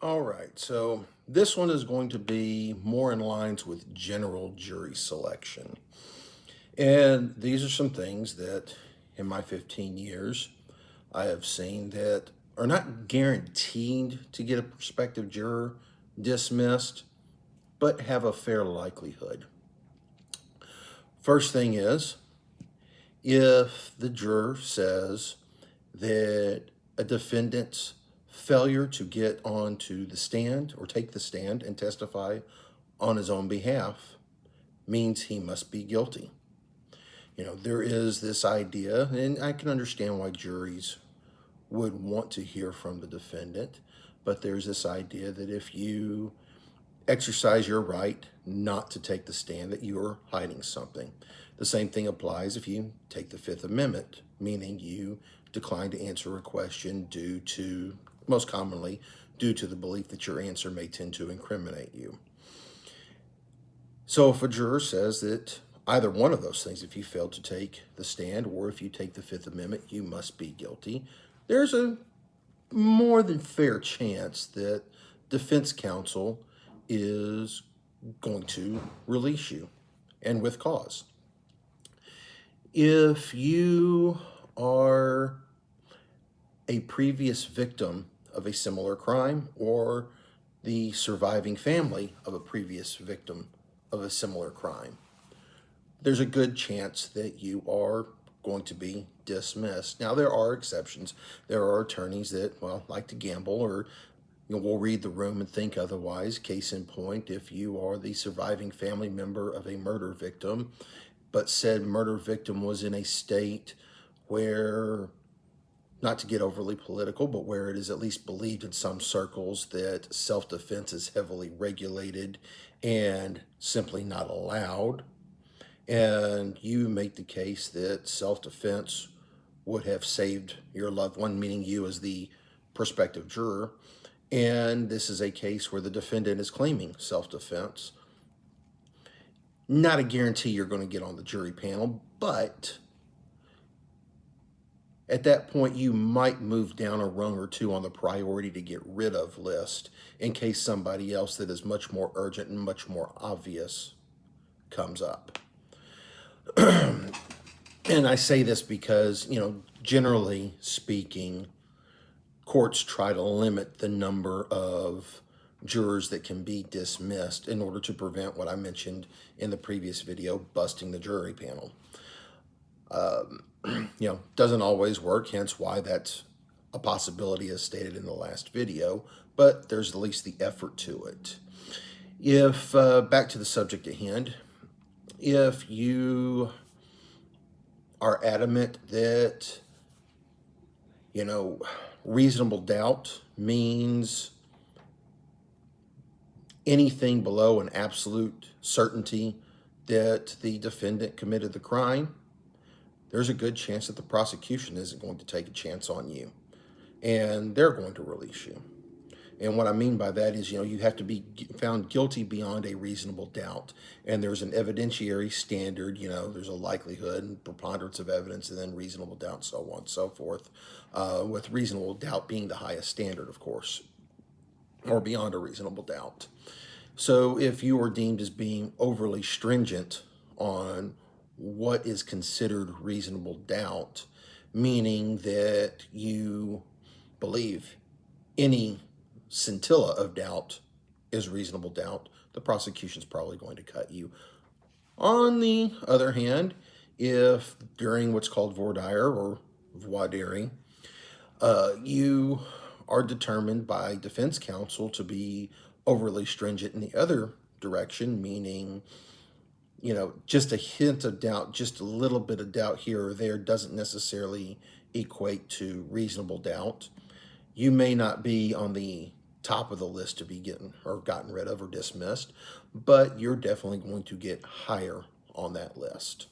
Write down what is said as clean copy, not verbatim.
All right, so this one is going to be more in lines with general jury selection. And these are some things that in my 15 years I have seen that are not guaranteed to get a prospective juror dismissed, but have a fair likelihood. First thing is, if the juror says that a defendant's failure to get onto the stand or take the stand and testify on his own behalf means he must be guilty. There is this idea, and I can understand why juries would want to hear from the defendant, but there's this idea that if you exercise your right not to take the stand, that you're hiding something. The same thing applies if you take the Fifth Amendment, meaning you decline to answer a question due to, most commonly, due to the belief that your answer may tend to incriminate you. So if a juror says that either one of those things, if you fail to take the stand or if you take the Fifth Amendment, you must be guilty, there's a more than fair chance that defense counsel is going to release you, and with cause. If you are a previous victim of a similar crime or the surviving family of a previous victim of a similar crime, there's a good chance that you are going to be dismissed. Now, there are exceptions. There are attorneys that, well, like to gamble or will read the room and think otherwise. Case in point, if you are the surviving family member of a murder victim, but said murder victim was in a state where, not to get overly political, but where it is at least believed in some circles that self-defense is heavily regulated and simply not allowed, and you make the case that self-defense would have saved your loved one, meaning you as the prospective juror, and this is a case where the defendant is claiming self-defense, not a guarantee you're going to get on the jury panel, but at that point you might move down a rung or two on the priority to get rid of list in case somebody else that is much more urgent and much more obvious comes up. And I say this because, generally speaking, courts try to limit the number of jurors that can be dismissed in order to prevent what I mentioned in the previous video, busting the jury panel. Doesn't always work, hence why that's a possibility as stated in the last video, but there's at least the effort to it. If, back to the subject at hand, if you are adamant that, reasonable doubt means anything below an absolute certainty that the defendant committed the crime, there's a good chance that the prosecution isn't going to take a chance on you, and they're going to release you. And what I mean by that is, you have to be found guilty beyond a reasonable doubt. And there's an evidentiary standard, there's a likelihood and preponderance of evidence and then reasonable doubt, so on and so forth, with reasonable doubt being the highest standard, of course, or beyond a reasonable doubt. So if you are deemed as being overly stringent on what is considered reasonable doubt, meaning that you believe any scintilla of doubt is reasonable doubt, the prosecution's probably going to cut you. On the other hand, if during what's called voir dire or voir dire, you are determined by defense counsel to be overly stringent in the other direction, meaning, just a hint of doubt, just a little bit of doubt here or there doesn't necessarily equate to reasonable doubt. You may not be on the top of the list to be gotten rid of or dismissed, but you're definitely going to get higher on that list.